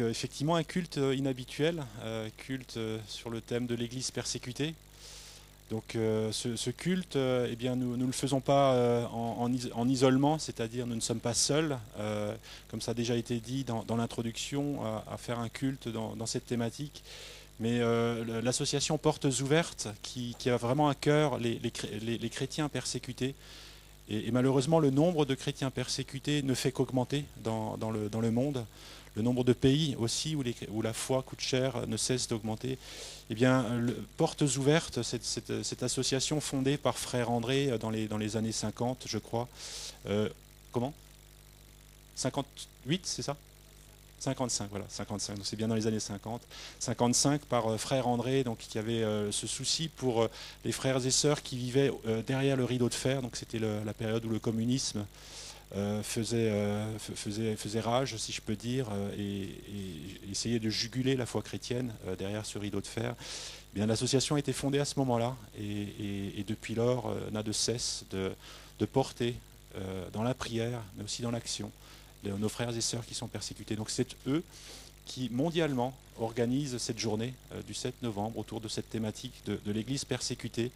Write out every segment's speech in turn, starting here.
avec effectivement un culte inhabituel, culte sur le thème de l'Église persécutée. Donc ce culte, eh bien, nous ne le faisons pas en isolement, c'est-à-dire nous ne sommes pas seuls, comme ça a déjà été dit dans l'introduction, à faire un culte dans cette thématique. Mais l'association Portes Ouvertes, qui a vraiment à cœur les chrétiens persécutés, et malheureusement le nombre de chrétiens persécutés ne fait qu'augmenter dans le monde. Le nombre de pays aussi où la foi coûte cher ne cesse d'augmenter. Eh bien, Portes Ouvertes, cette association fondée par Frère André dans les années 50, je crois. Comment 58, c'est ça 55, voilà, 55, donc c'est bien dans les années 50. 55 par Frère André, donc, qui avait ce souci pour les frères et sœurs qui vivaient derrière le rideau de fer, donc c'était la période où le communisme faisait rage, si je peux dire, et essayait de juguler la foi chrétienne derrière ce rideau de fer. Eh bien, l'association a été fondée à ce moment-là, et depuis lors n'a de cesse de porter dans la prière, mais aussi dans l'action, nos frères et sœurs qui sont persécutés. Donc c'est eux qui mondialement organisent cette journée du 7 novembre autour de cette thématique de l'Église persécutée.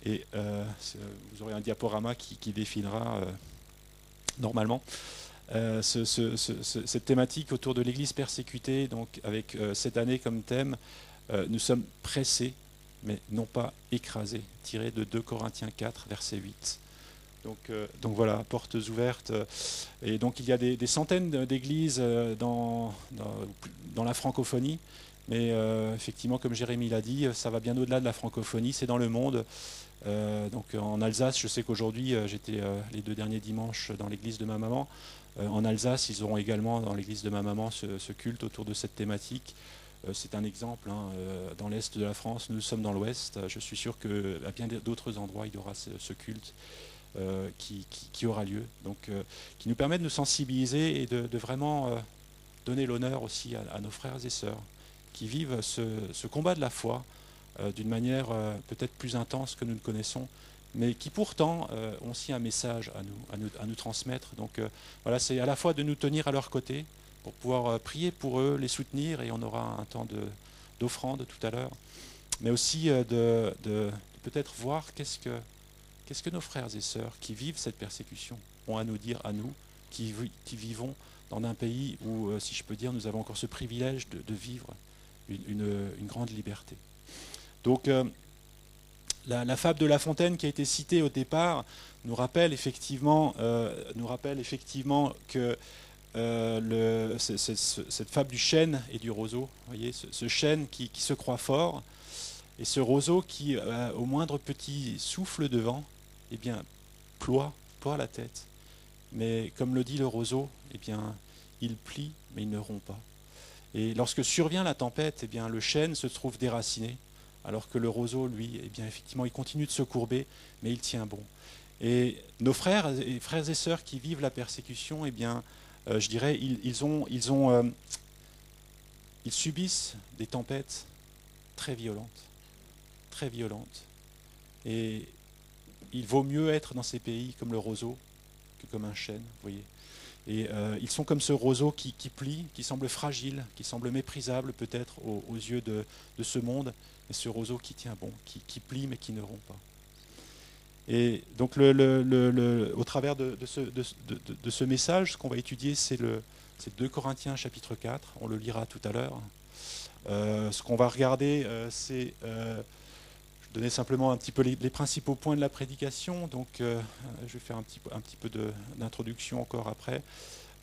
Et vous aurez un diaporama qui définira normalement cette thématique autour de l'Église persécutée, donc avec cette année comme thème, nous sommes pressés, mais non pas écrasés, tiré de 2 Corinthiens 4, verset 8. Donc voilà, Portes Ouvertes. Et donc il y a des centaines d'églises dans la francophonie, mais effectivement, comme Jérémy l'a dit, ça va bien au-delà de la francophonie, c'est dans le monde. Donc en Alsace, je sais qu'aujourd'hui, j'étais les 2 derniers dimanches dans l'église de ma maman. En Alsace, ils auront également dans l'église de ma maman ce culte autour de cette thématique. C'est un exemple, hein, dans l'est de la France, nous sommes dans l'ouest. Je suis sûr qu'à bien d'autres endroits, il y aura ce culte qui aura lieu. Donc qui nous permet de nous sensibiliser et de vraiment donner l'honneur aussi à nos frères et sœurs qui vivent ce combat de la foi d'une manière peut-être plus intense que nous ne connaissons, mais qui pourtant ont aussi un message à nous transmettre. Donc voilà, c'est à la fois de nous tenir à leur côté pour pouvoir prier pour eux, les soutenir, et on aura un temps d'offrande tout à l'heure, mais aussi de peut-être voir qu'est-ce que nos frères et sœurs qui vivent cette persécution ont à nous dire, à nous, qui vivons dans un pays où, si je peux dire, nous avons encore ce privilège de vivre une grande liberté. Donc la fable de La Fontaine qui a été citée au départ nous rappelle effectivement que cette fable du chêne et du roseau, vous voyez, ce chêne qui se croit fort, et ce roseau qui, au moindre petit souffle de vent, eh bien, ploie la tête. Mais comme le dit le roseau, eh bien, il plie, mais il ne rompt pas. Et lorsque survient la tempête, eh bien, le chêne se trouve déraciné, alors que le roseau, lui, eh bien, effectivement, il continue de se courber, mais il tient bon. Et nos frères et sœurs qui vivent la persécution, eh bien, je dirais, ils subissent des tempêtes très violentes. Très violentes. Et il vaut mieux être dans ces pays comme le roseau que comme un chêne, vous voyez. Et ils sont comme ce roseau qui plie, qui semble fragile, qui semble méprisable peut-être aux yeux de ce monde, et ce roseau qui tient bon, qui plie mais qui ne rompt pas. Et donc au travers de ce message, ce qu'on va étudier, c'est 2 Corinthiens chapitre 4, on le lira tout à l'heure. Ce qu'on va regarder, c'est... je donnais simplement un petit peu les principaux points de la prédication, donc je vais faire un petit peu d'introduction encore après,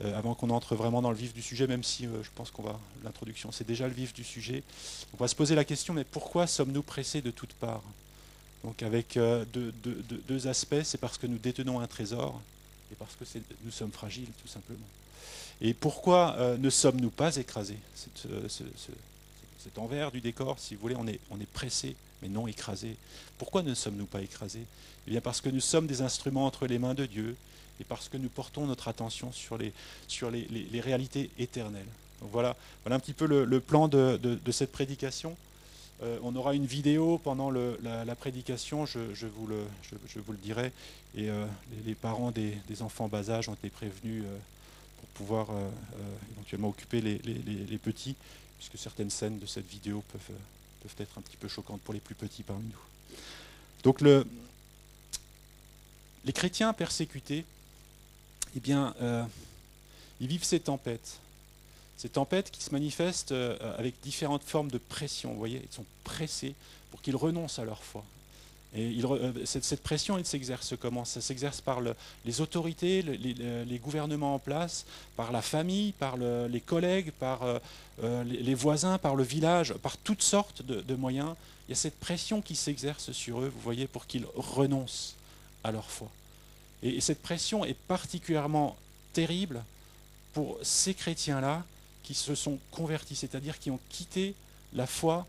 avant qu'on entre vraiment dans le vif du sujet, même si je pense l'introduction c'est déjà le vif du sujet. On va se poser la question, mais pourquoi sommes-nous pressés de toutes parts? Donc avec deux aspects, c'est parce que nous détenons un trésor, et parce que nous sommes fragiles, tout simplement. Et pourquoi ne sommes-nous pas écrasés? Cet envers du décor, si vous voulez, on est pressés, mais non écrasés. Pourquoi ne sommes-nous pas écrasés? Eh bien parce que nous sommes des instruments entre les mains de Dieu, et parce que nous portons notre attention sur les réalités éternelles. Donc voilà un petit peu le plan de cette prédication. On aura une vidéo pendant la prédication, je vous le dirai, et les parents des enfants bas âge ont été prévenus pour pouvoir éventuellement occuper les petits, puisque certaines scènes de cette vidéo peuvent être un petit peu choquantes pour les plus petits parmi nous. Donc les chrétiens persécutés, eh bien, ils vivent ces tempêtes qui se manifestent avec différentes formes de pression. Vous voyez, ils sont pressés pour qu'ils renoncent à leur foi. Et cette pression, elle s'exerce comment? Ça s'exerce par les autorités, les gouvernements en place, par la famille, par les collègues, par les voisins, par le village, par toutes sortes de moyens. Il y a cette pression qui s'exerce sur eux, vous voyez, pour qu'ils renoncent à leur foi. Et cette pression est particulièrement terrible pour ces chrétiens-là qui se sont convertis, c'est-à-dire qui ont quitté la foi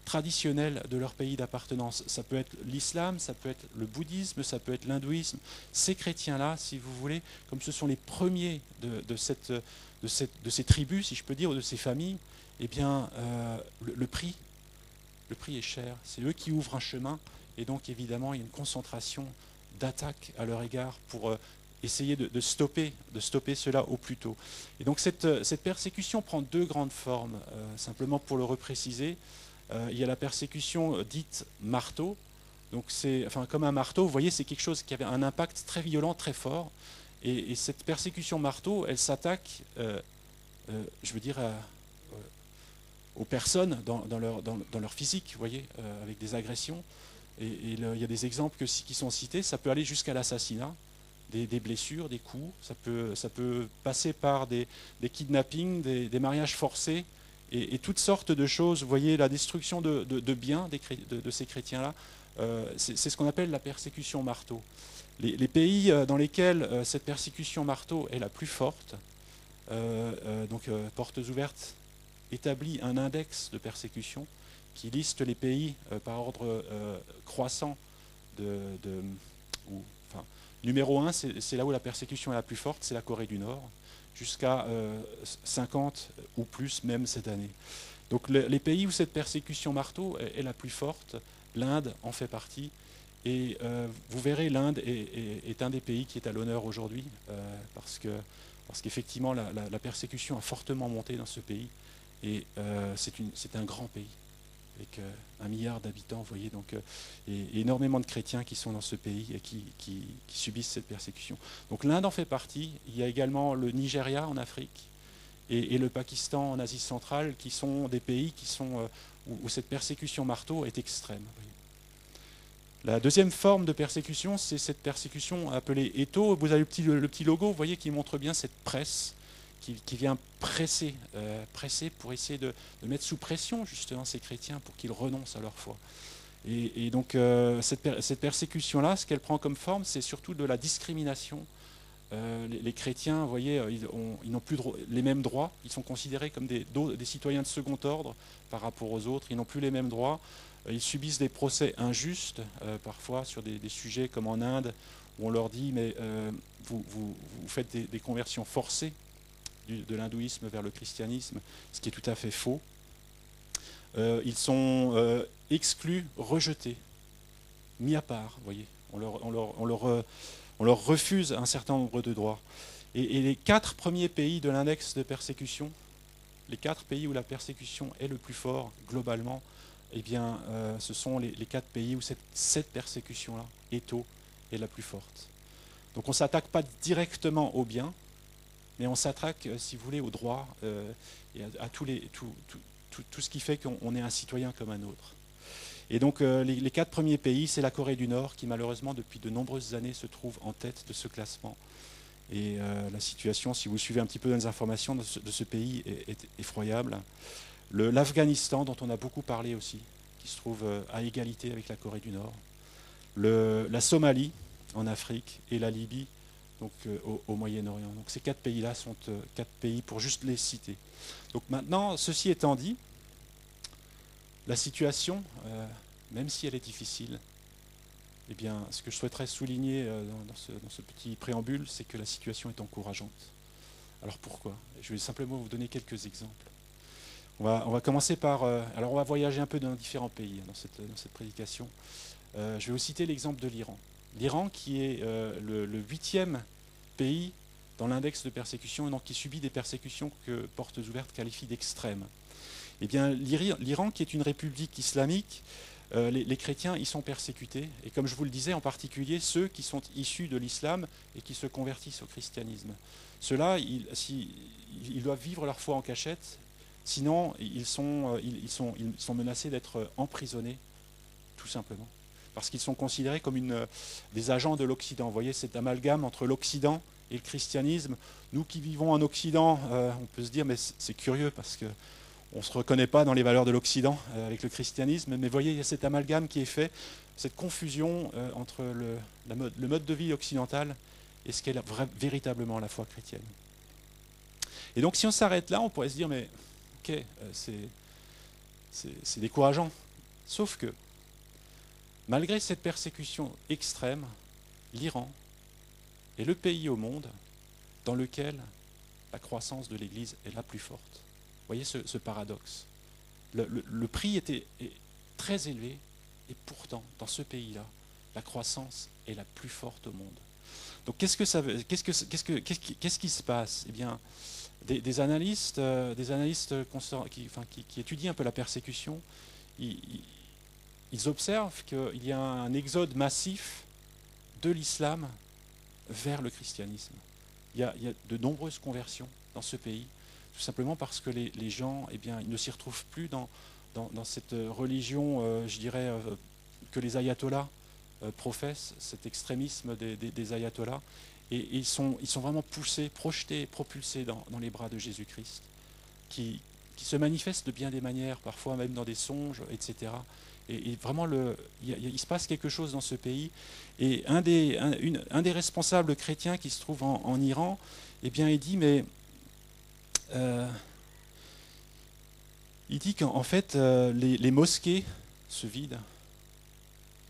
traditionnelle de leur pays d'appartenance. Ça peut être l'islam, ça peut être le bouddhisme, ça peut être l'hindouisme. Ces chrétiens-là, si vous voulez, comme ce sont les premiers de ces tribus, si je peux dire, ou de ces familles, eh bien, le prix est cher. C'est eux qui ouvrent un chemin, et donc évidemment, il y a une concentration d'attaques à leur égard pour essayer de stopper cela au plus tôt. Et donc cette persécution prend deux grandes formes, simplement pour le repréciser. Il y a la persécution dite marteau. Donc c'est, enfin, comme un marteau, vous voyez, c'est quelque chose qui avait un impact très violent, très fort. Et cette persécution marteau, elle s'attaque, je veux dire, aux personnes dans leur physique, vous voyez, avec des agressions. Et il y a des exemples qui sont cités. Ça peut aller jusqu'à l'assassinat, des blessures, des coups. Ça peut passer par des kidnappings, des mariages forcés, et toutes sortes de choses. Vous voyez, la destruction de biens de ces chrétiens-là, c'est ce qu'on appelle la persécution marteau. Les pays dans lesquels cette persécution marteau est la plus forte, Portes ouvertes établit un index de persécution qui liste les pays par ordre croissant numéro 1, c'est là où la persécution est la plus forte, c'est la Corée du Nord, jusqu'à 50 ou plus même cette année. Donc les pays où cette persécution marteau est la plus forte, l'Inde en fait partie, et vous verrez, l'Inde est un des pays qui est à l'honneur aujourd'hui, parce qu'effectivement la persécution a fortement monté dans ce pays, et c'est un grand pays, avec 1 milliard d'habitants, vous voyez, donc, et énormément de chrétiens qui sont dans ce pays et qui subissent cette persécution. Donc l'Inde en fait partie. Il y a également le Nigeria en Afrique et le Pakistan en Asie centrale, qui sont des pays où cette persécution marteau est extrême. Vous voyez. La deuxième forme de persécution, c'est cette persécution appelée étau. Vous avez le petit logo, vous voyez, qui montre bien cette presse qui vient presser pour essayer de mettre sous pression justement ces chrétiens pour qu'ils renoncent à leur foi. Et donc cette persécution-là, ce qu'elle prend comme forme, c'est surtout de la discrimination. Les chrétiens, vous voyez, ils n'ont plus les mêmes droits, ils sont considérés comme des citoyens de second ordre par rapport aux autres, ils n'ont plus les mêmes droits, ils subissent des procès injustes, parfois sur des sujets comme en Inde, où on leur dit, mais vous faites des conversions forcées de l'hindouisme vers le christianisme, ce qui est tout à fait faux. Ils sont exclus, rejetés, mis à part, vous voyez. On leur refuse un certain nombre de droits. Et les 4 premiers pays de l'index de persécution, les 4 pays où la persécution est le plus fort, globalement, eh bien, ce sont les 4 pays où cette persécution-là, étau, est la plus forte. Donc on ne s'attaque pas directement aux biens, mais on s'attaque, si vous voulez, aux droits et à tout ce qui fait qu'on est un citoyen comme un autre. Et donc les 4 premiers pays, c'est la Corée du Nord qui malheureusement depuis de nombreuses années se trouve en tête de ce classement. Et la situation, si vous suivez un petit peu dans les informations de ce pays, est effroyable. L'Afghanistan, dont on a beaucoup parlé aussi, qui se trouve à égalité avec la Corée du Nord. La Somalie en Afrique et la Libye, donc au Moyen-Orient. Donc ces 4 pays-là sont 4 pays pour juste les citer. Donc maintenant, ceci étant dit, la situation, même si elle est difficile, eh bien, ce que je souhaiterais souligner dans ce petit préambule, c'est que la situation est encourageante. Alors pourquoi? Je vais simplement vous donner quelques exemples. On va commencer par... alors on va voyager un peu dans différents pays dans cette prédication. Je vais vous citer l'exemple de l'Iran. L'Iran qui est le 8e pays dans l'index de persécution, et donc qui subit des persécutions que Portes Ouvertes qualifie d'extrêmes. Eh bien, l'Iran, qui est une république islamique, les chrétiens y sont persécutés, et comme je vous le disais, en particulier ceux qui sont issus de l'islam et qui se convertissent au christianisme. Ceux-là, ils doivent vivre leur foi en cachette, sinon ils sont menacés d'être emprisonnés, tout simplement, parce qu'ils sont considérés comme des agents de l'Occident. Vous voyez cet amalgame entre l'Occident et le christianisme. Nous qui vivons en Occident, on peut se dire, mais c'est curieux, parce que on ne se reconnaît pas dans les valeurs de l'Occident avec le christianisme, mais voyez, il y a cet amalgame qui est fait, cette confusion entre le mode de vie occidental et ce qu'est véritablement la foi chrétienne. Et donc si on s'arrête là, on pourrait se dire, mais ok, c'est décourageant. Sauf que, malgré cette persécution extrême, l'Iran est le pays au monde dans lequel la croissance de l'Église est la plus forte. Vous voyez ce paradoxe. Le prix est très élevé, et pourtant, dans ce pays-là, la croissance est la plus forte au monde. Donc qu'est-ce qui se passe? Eh bien, des analystes qui étudient un peu la persécution, ils observent qu'il y a un exode massif de l'islam vers le christianisme. Il y a de nombreuses conversions dans ce pays, tout simplement parce que les gens, eh bien, ils ne s'y retrouvent plus dans cette religion, je dirais, que les ayatollahs professent, cet extrémisme des ayatollahs, et ils sont vraiment poussés, projetés, propulsés dans les bras de Jésus-Christ, qui se manifeste de bien des manières, parfois même dans des songes, etc. Et vraiment, il se passe quelque chose dans ce pays. Et un des responsables chrétiens qui se trouve en Iran, eh bien, il dit, mais il dit qu'en fait, les mosquées se vident.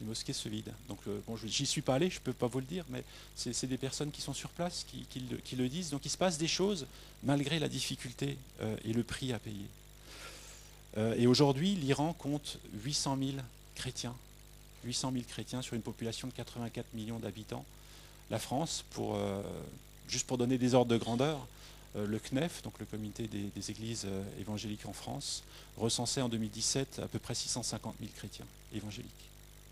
Les mosquées se vident. Donc, bon, j'y suis pas allé, je ne peux pas vous le dire, mais c'est des personnes qui sont sur place qui le disent. Donc, il se passe des choses malgré la difficulté et le prix à payer. Et aujourd'hui, l'Iran compte 800 000 chrétiens. 800 000 chrétiens sur une population de 84 millions d'habitants. La France, juste pour donner des ordres de grandeur, le CNEF, donc le comité des églises évangéliques en France, recensait en 2017 à peu près 650 000 chrétiens évangéliques.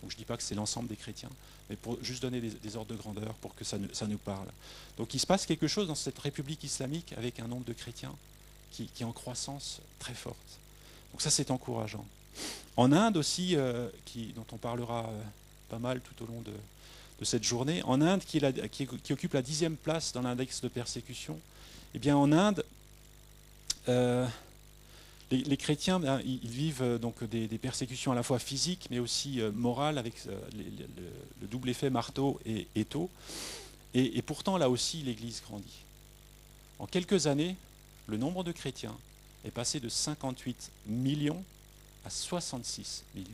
Donc je ne dis pas que c'est l'ensemble des chrétiens, mais pour juste donner des ordres de grandeur pour que ça nous parle. Donc il se passe quelque chose dans cette république islamique avec un nombre de chrétiens qui est en croissance très forte. Donc ça, c'est encourageant. En Inde aussi, dont on parlera pas mal tout au long de cette journée, en Inde, qui occupe la 10e place dans l'index de persécution, eh bien en Inde, les chrétiens, ils vivent donc des persécutions à la fois physiques, mais aussi morales, avec le double effet marteau et étau. Et pourtant, là aussi, l'Église grandit. En quelques années, le nombre de chrétiens est passé de 58 millions à 66 millions.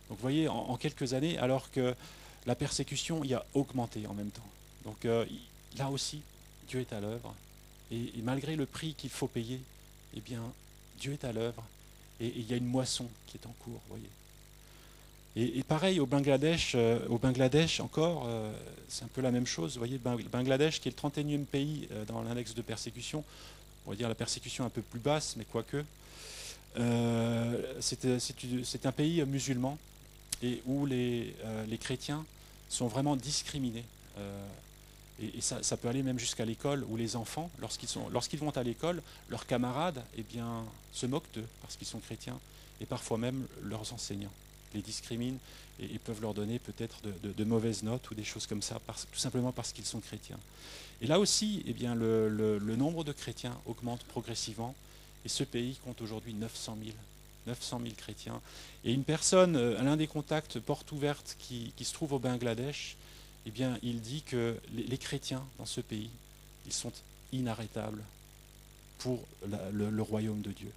Donc vous voyez, en quelques années, alors que la persécution y a augmenté en même temps. Donc là aussi, Dieu est à l'œuvre. Et malgré le prix qu'il faut payer, eh bien, Dieu est à l'œuvre. Et il y a une moisson qui est en cours, vous voyez. Et pareil, au Bangladesh encore, c'est un peu la même chose. Vous voyez, le Bangladesh, qui est le 31e pays dans l'index de persécution, on va dire la persécution un peu plus basse, mais quoique, c'est un pays musulman et où les chrétiens sont vraiment discriminés. Et ça peut aller même jusqu'à l'école, où les enfants, lorsqu'ils vont à l'école, leurs camarades eh bien, se moquent d'eux parce qu'ils sont chrétiens, et parfois même leurs enseignants les discriminent et peuvent leur donner peut-être de mauvaises notes ou des choses comme ça, tout simplement parce qu'ils sont chrétiens. Et là aussi, eh bien, le nombre de chrétiens augmente progressivement, et ce pays compte aujourd'hui 900 000 chrétiens. Et une personne, l'un des contacts Portes Ouvertes qui se trouve au Bangladesh, eh bien, il dit que les chrétiens dans ce pays, ils sont inarrêtables pour le royaume de Dieu.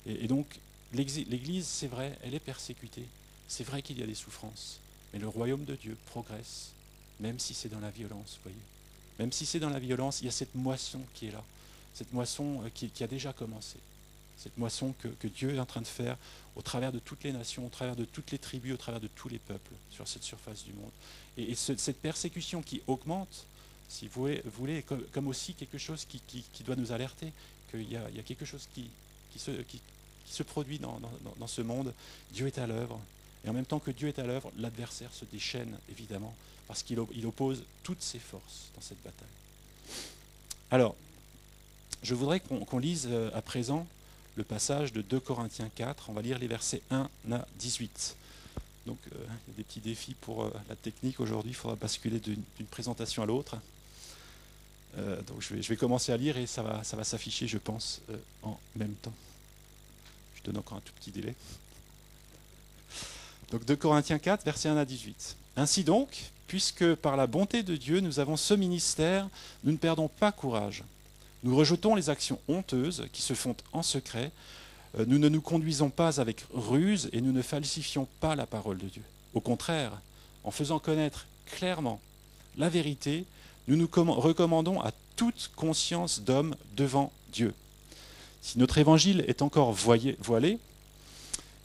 Et donc, l'Église, c'est vrai, elle est persécutée. C'est vrai qu'il y a des souffrances. Mais le royaume de Dieu progresse, même si c'est dans la violence, vous voyez. Même si c'est dans la violence, il y a cette moisson qui est là. Cette moisson qui a déjà commencé. Cette moisson que Dieu est en train de faire au travers de toutes les nations, au travers de toutes les tribus, au travers de tous les peuples sur cette surface du monde. Et cette persécution qui augmente Si vous voulez comme aussi quelque chose qui doit nous alerter, qu'il y a quelque chose qui se produit dans ce monde. Dieu est à l'œuvre. Et en même temps que Dieu est à l'œuvre, l'adversaire se déchaîne, évidemment, parce qu'il oppose toutes ses forces dans cette bataille. Alors, je voudrais qu'on lise à présent le passage de 2 Corinthiens 4. On va lire les versets 1 à 18. Donc, il y a des petits défis pour la technique aujourd'hui. Il faudra basculer d'une présentation à l'autre. Donc, je vais commencer à lire et ça va s'afficher, je pense, en même temps. Je donne encore un tout petit délai. Donc 2 Corinthiens 4, versets 1 à 18. Ainsi donc, puisque par la bonté de Dieu, nous avons ce ministère, nous ne perdons pas courage. Nous rejetons les actions honteuses qui se font en secret. Nous ne nous conduisons pas avec ruse et nous ne falsifions pas la parole de Dieu. Au contraire, en faisant connaître clairement la vérité, nous nous recommandons à toute conscience d'homme devant Dieu. Si notre évangile est encore voilé,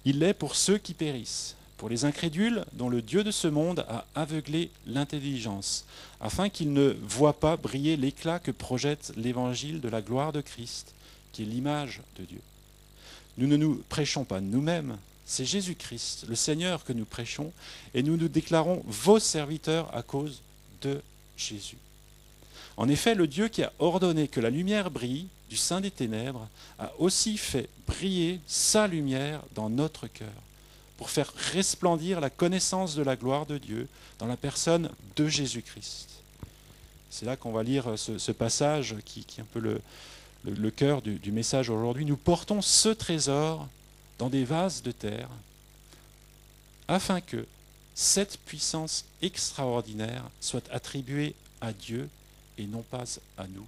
il l'est pour ceux qui périssent, pour les incrédules dont le Dieu de ce monde a aveuglé l'intelligence, afin qu'ils ne voient pas briller l'éclat que projette l'évangile de la gloire de Christ, qui est l'image de Dieu. Nous ne nous prêchons pas nous-mêmes, c'est Jésus-Christ, le Seigneur, que nous prêchons, et nous nous déclarons vos serviteurs à cause de Jésus. En effet, le Dieu qui a ordonné que la lumière brille du sein des ténèbres a aussi fait briller sa lumière dans notre cœur, pour faire resplendir la connaissance de la gloire de Dieu dans la personne de Jésus-Christ. C'est là qu'on va lire ce passage qui est un peu le cœur du message aujourd'hui. Nous portons ce trésor dans des vases de terre, afin que cette puissance extraordinaire soit attribuée à Dieu et non pas à nous.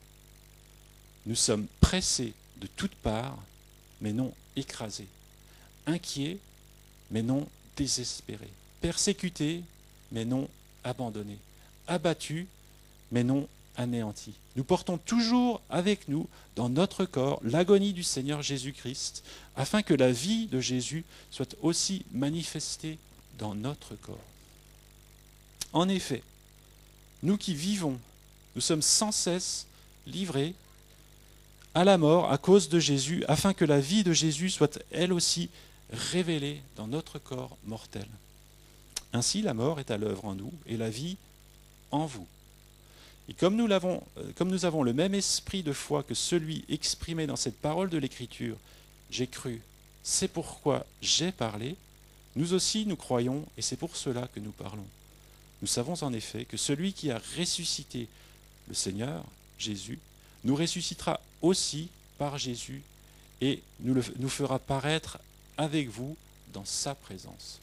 Nous sommes pressés de toutes parts, mais non écrasés, inquiets, mais non désespérés, persécutés, mais non abandonnés, abattus, mais non anéantis. Nous portons toujours avec nous, dans notre corps, l'agonie du Seigneur Jésus-Christ, afin que la vie de Jésus soit aussi manifestée dans notre corps. En effet, nous qui vivons, nous sommes sans cesse livrés à la mort à cause de Jésus, afin que la vie de Jésus soit elle aussi révélée dans notre corps mortel. Ainsi, la mort est à l'œuvre en nous et la vie en vous. Et comme nous avons le même esprit de foi que celui exprimé dans cette parole de l'Écriture, j'ai cru, c'est pourquoi j'ai parlé, nous aussi nous croyons et c'est pour cela que nous parlons. Nous savons en effet que celui qui a ressuscité le Seigneur, Jésus, nous ressuscitera aussi par Jésus et nous fera paraître avec vous dans sa présence.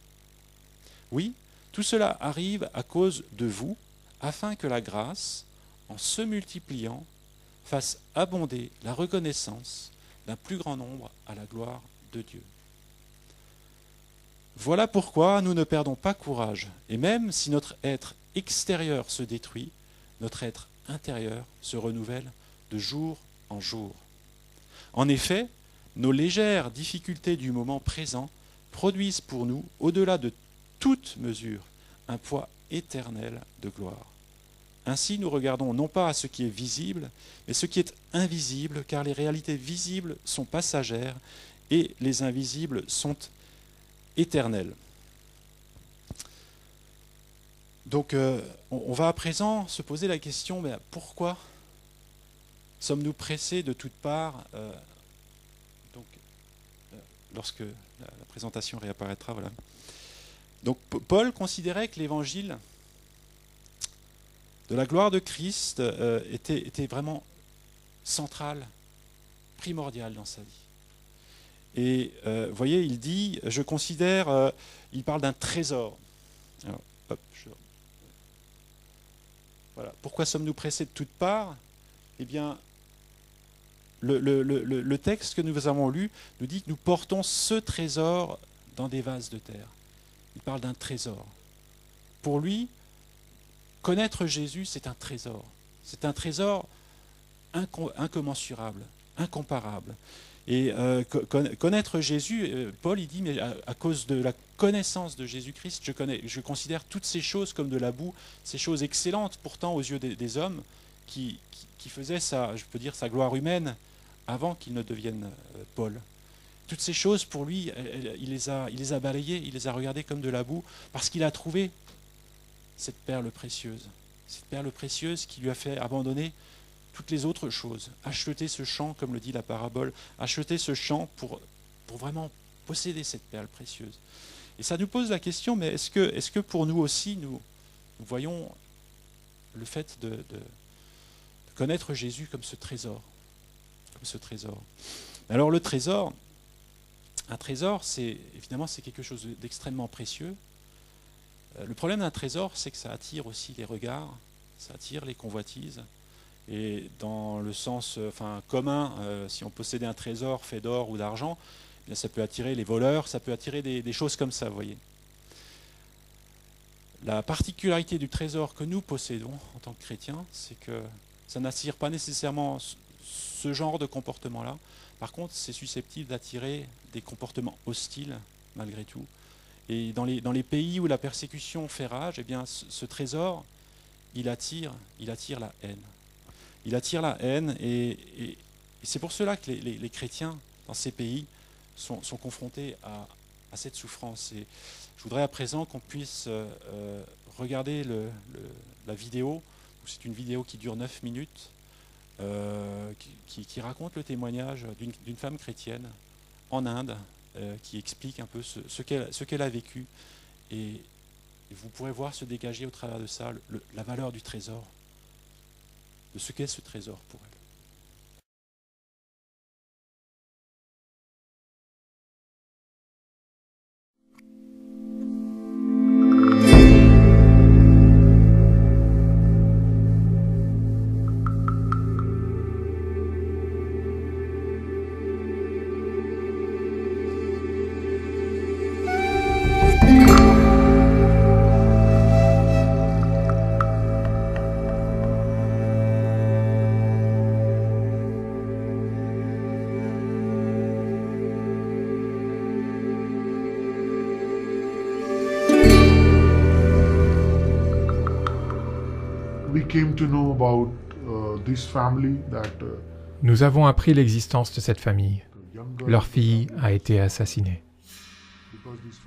Oui, tout cela arrive à cause de vous, afin que la grâce, en se multipliant, fasse abonder la reconnaissance d'un plus grand nombre à la gloire de Dieu. Voilà pourquoi nous ne perdons pas courage, et même si notre être extérieur se détruit, notre être intérieur se renouvelle de jour en jour. En effet, nos légères difficultés du moment présent produisent pour nous, au-delà de toute mesure, un poids éternel de gloire. Ainsi, nous regardons non pas à ce qui est visible, mais ce qui est invisible, car les réalités visibles sont passagères et les invisibles sont éternelles. Donc, on va à présent se poser la question, mais pourquoi sommes-nous pressés de toutes parts lorsque la présentation réapparaîtra, voilà. Donc, Paul considérait que l'évangile de la gloire de Christ était vraiment central, primordial dans sa vie. Et vous voyez, il dit, je considère, il parle d'un trésor. Alors, hop, voilà. Pourquoi sommes-nous pressés de toutes parts? Eh bien, le texte que nous avons lu nous dit que nous portons ce trésor dans des vases de terre. Il parle d'un trésor. Pour lui, connaître Jésus, c'est un trésor. C'est un trésor incommensurable, incomparable. Et connaître Jésus, Paul, il dit, mais à cause de la connaissance de Jésus-Christ, je considère toutes ces choses comme de la boue, ces choses excellentes pourtant aux yeux des hommes qui faisaient je peux dire, sa gloire humaine avant qu'il ne devienne Paul. Toutes ces choses, pour lui, il les a balayées, il les a regardées comme de la boue, parce qu'il a trouvé cette perle précieuse qui lui a fait abandonner toutes les autres choses, acheter ce champ, comme le dit la parabole, acheter ce champ pour vraiment posséder cette perle précieuse. Et ça nous pose la question, mais est-ce que pour nous aussi, nous voyons le fait de connaître Jésus comme ce trésor. Alors le trésor, un trésor, évidemment, c'est quelque chose d'extrêmement précieux. Le problème d'un trésor, c'est que ça attire aussi les regards, ça attire les convoitises. Et dans le sens commun, si on possédait un trésor fait d'or ou d'argent, eh bien, ça peut attirer les voleurs, ça peut attirer des choses comme ça, vous voyez. La particularité du trésor que nous possédons en tant que chrétiens, c'est que ça n'attire pas nécessairement ce genre de comportement-là. Par contre, c'est susceptible d'attirer des comportements hostiles, malgré tout. Et dans les pays où la persécution fait rage, eh bien, ce trésor, il attire la haine. Il attire la haine, et c'est pour cela que les chrétiens, dans ces pays, sont confrontés à cette souffrance. Et je voudrais à présent qu'on puisse regarder la vidéo. C'est une vidéo qui dure 9 minutes, qui raconte le témoignage d'une femme chrétienne en Inde, qui explique un peu ce qu'elle a vécu. Et vous pourrez voir se dégager au travers de ça la valeur du trésor, de ce qu'est ce trésor pour elle. Nous avons appris l'existence de cette famille. Leur fille a été assassinée.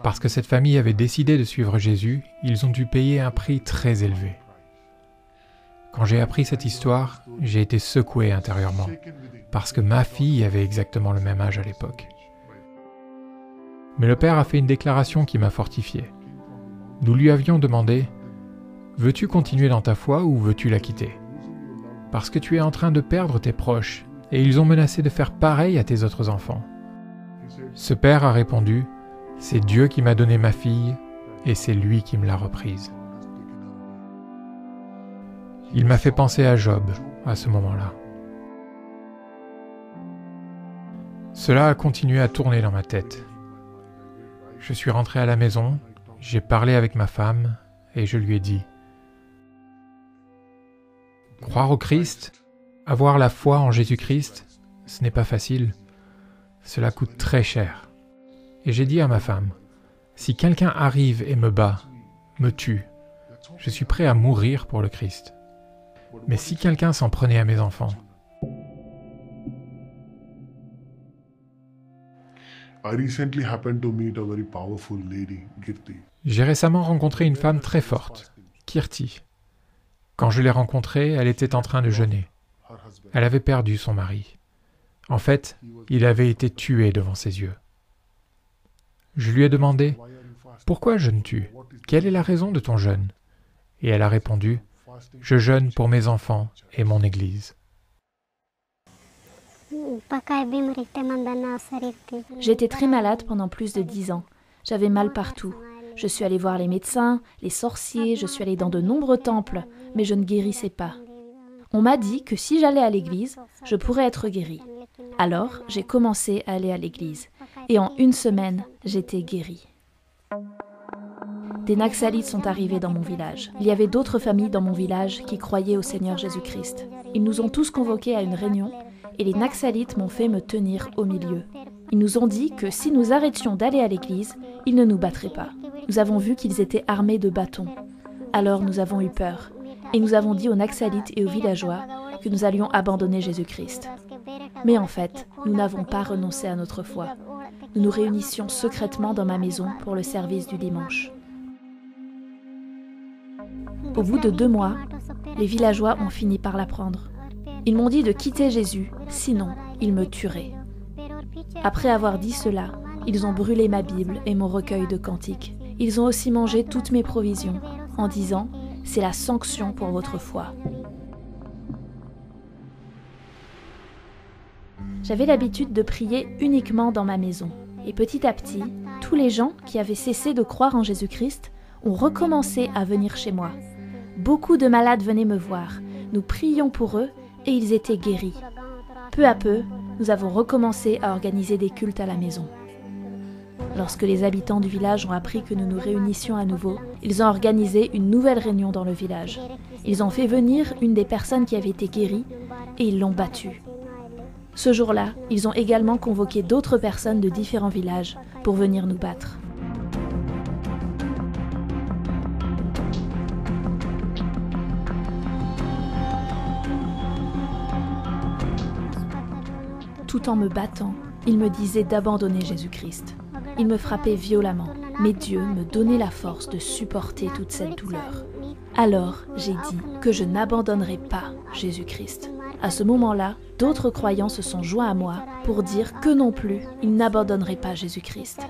Parce que cette famille avait décidé de suivre Jésus, ils ont dû payer un prix très élevé. Quand j'ai appris cette histoire, j'ai été secoué intérieurement, parce que ma fille avait exactement le même âge à l'époque. Mais le père a fait une déclaration qui m'a fortifié. Nous lui avions demandé « Veux-tu continuer dans ta foi ou veux-tu la quitter ? Parce que tu es en train de perdre tes proches et ils ont menacé de faire pareil à tes autres enfants. » Ce père a répondu « C'est Dieu qui m'a donné ma fille et c'est lui qui me l'a reprise. » Il m'a fait penser à Job à ce moment-là. Cela a continué à tourner dans ma tête. Je suis rentré à la maison, j'ai parlé avec ma femme et je lui ai dit « Croire au Christ, avoir la foi en Jésus-Christ, ce n'est pas facile. Cela coûte très cher. » Et j'ai dit à ma femme « Si quelqu'un arrive et me bat, me tue, je suis prêt à mourir pour le Christ. Mais si quelqu'un s'en prenait à mes enfants, » J'ai récemment rencontré une femme très forte, Kirti. Quand je l'ai rencontrée, elle était en train de jeûner. Elle avait perdu son mari. En fait, il avait été tué devant ses yeux. Je lui ai demandé « Pourquoi jeûnes-tu ? Quelle est la raison de ton jeûne ?» Et elle a répondu « Je jeûne pour mes enfants et mon Église. » J'étais très malade pendant plus de 10 ans. J'avais mal partout. Je suis allée voir les médecins, les sorciers, je suis allée dans de nombreux temples, mais je ne guérissais pas. On m'a dit que si j'allais à l'église, je pourrais être guérie. Alors, j'ai commencé à aller à l'église. Et en 1 semaine, j'étais guérie. Des Naxalites sont arrivés dans mon village. Il y avait d'autres familles dans mon village qui croyaient au Seigneur Jésus-Christ. Ils nous ont tous convoqués à une réunion et les Naxalites m'ont fait me tenir au milieu. Ils nous ont dit que si nous arrêtions d'aller à l'église, ils ne nous battraient pas. Nous avons vu qu'ils étaient armés de bâtons. Alors nous avons eu peur, et nous avons dit aux Naxalites et aux villageois que nous allions abandonner Jésus-Christ. Mais en fait, nous n'avons pas renoncé à notre foi. Nous nous réunissions secrètement dans ma maison pour le service du dimanche. Au bout de 2 mois, les villageois ont fini par l'apprendre. Ils m'ont dit de quitter Jésus, sinon ils me tueraient. Après avoir dit cela, ils ont brûlé ma Bible et mon recueil de cantiques. Ils ont aussi mangé toutes mes provisions, en disant « C'est la sanction pour votre foi ». J'avais l'habitude de prier uniquement dans ma maison. Et petit à petit, tous les gens qui avaient cessé de croire en Jésus-Christ ont recommencé à venir chez moi. Beaucoup de malades venaient me voir. Nous prions pour eux et ils étaient guéris. Peu à peu, nous avons recommencé à organiser des cultes à la maison. Lorsque les habitants du village ont appris que nous nous réunissions à nouveau, ils ont organisé une nouvelle réunion dans le village. Ils ont fait venir une des personnes qui avait été guérie et ils l'ont battue. Ce jour-là, ils ont également convoqué d'autres personnes de différents villages pour venir nous battre. Tout en me battant, ils me disaient d'abandonner Jésus-Christ. Ils me frappaient violemment, mais Dieu me donnait la force de supporter toute cette douleur. Alors, j'ai dit que je n'abandonnerais pas Jésus-Christ. À ce moment-là, d'autres croyants se sont joints à moi pour dire que non plus, ils n'abandonneraient pas Jésus-Christ.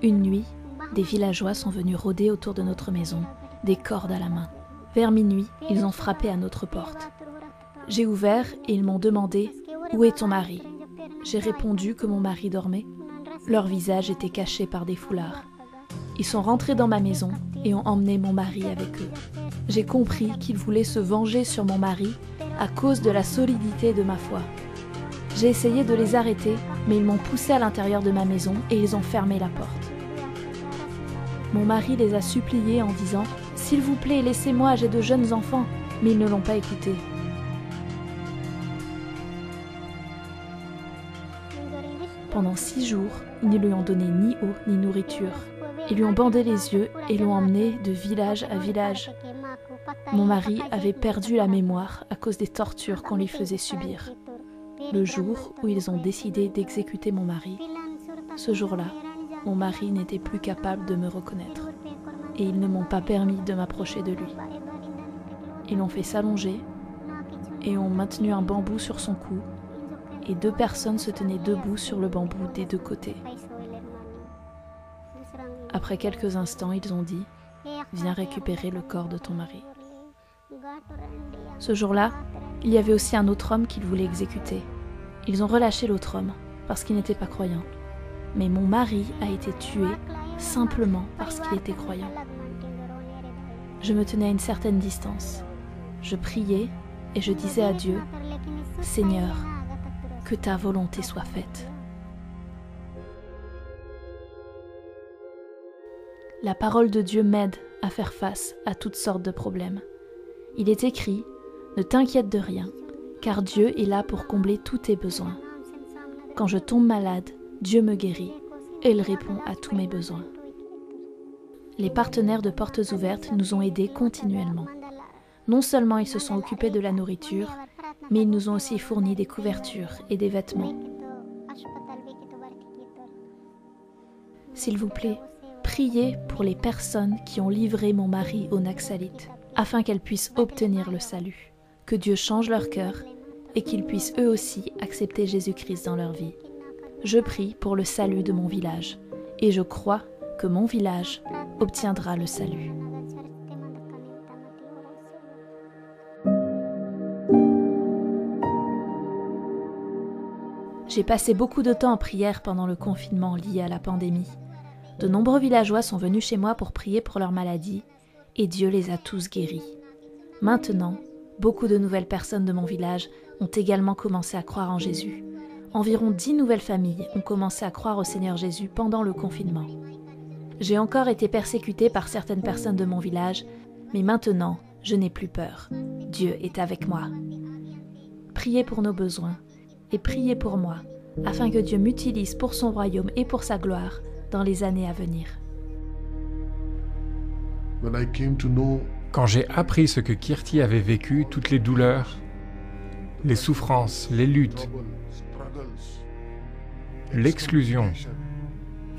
Une nuit, des villageois sont venus rôder autour de notre maison, des cordes à la main. Vers minuit, ils ont frappé à notre porte. J'ai ouvert et ils m'ont demandé « Où est ton mari ?» J'ai répondu que mon mari dormait. Leur visage était caché par des foulards. Ils sont rentrés dans ma maison et ont emmené mon mari avec eux. J'ai compris qu'ils voulaient se venger sur mon mari à cause de la solidité de ma foi. J'ai essayé de les arrêter, mais ils m'ont poussé à l'intérieur de ma maison et ils ont fermé la porte. Mon mari les a suppliés en disant « S'il vous plaît, laissez-moi, j'ai de jeunes enfants », mais ils ne l'ont pas écouté. Pendant 6 jours, ils ne lui ont donné ni eau ni nourriture. Ils lui ont bandé les yeux et l'ont emmené de village à village. Mon mari avait perdu la mémoire à cause des tortures qu'on lui faisait subir. Le jour où ils ont décidé d'exécuter mon mari, ce jour-là, mon mari n'était plus capable de me reconnaître et ils ne m'ont pas permis de m'approcher de lui. Ils l'ont fait s'allonger et ont maintenu un bambou sur son cou et 2 personnes se tenaient debout sur le bambou des 2 côtés. Après quelques instants, ils ont dit « Viens récupérer le corps de ton mari ». Ce jour-là, il y avait aussi un autre homme qu'ils voulaient exécuter. Ils ont relâché l'autre homme parce qu'il n'était pas croyant. Mais mon mari a été tué simplement parce qu'il était croyant. Je me tenais à une certaine distance. Je priais et je disais à Dieu « Seigneur, que ta volonté soit faite ». La parole de Dieu m'aide à faire face à toutes sortes de problèmes. Il est écrit « Ne t'inquiète de rien, car Dieu est là pour combler tous tes besoins. Quand je tombe malade, Dieu me guérit et il répond à tous mes besoins. » Les partenaires de Portes Ouvertes nous ont aidés continuellement. Non seulement ils se sont occupés de la nourriture, mais ils nous ont aussi fourni des couvertures et des vêtements. S'il vous plaît, priez pour les personnes qui ont livré mon mari aux Naxalites, afin qu'elles puissent obtenir le salut. Que Dieu change leur cœur et qu'ils puissent eux aussi accepter Jésus-Christ dans leur vie. Je prie pour le salut de mon village et je crois que mon village obtiendra le salut. J'ai passé beaucoup de temps en prière pendant le confinement lié à la pandémie. De nombreux villageois sont venus chez moi pour prier pour leur maladie et Dieu les a tous guéris. Maintenant, beaucoup de nouvelles personnes de mon village ont également commencé à croire en Jésus. Environ 10 nouvelles familles ont commencé à croire au Seigneur Jésus pendant le confinement. J'ai encore été persécutée par certaines personnes de mon village, mais maintenant, je n'ai plus peur. Dieu est avec moi. Priez pour nos besoins et priez pour moi, afin que Dieu m'utilise pour son royaume et pour sa gloire dans les années à venir. Quand j'ai appris ce que Kirti avait vécu, toutes les douleurs, les souffrances, les luttes, l'exclusion,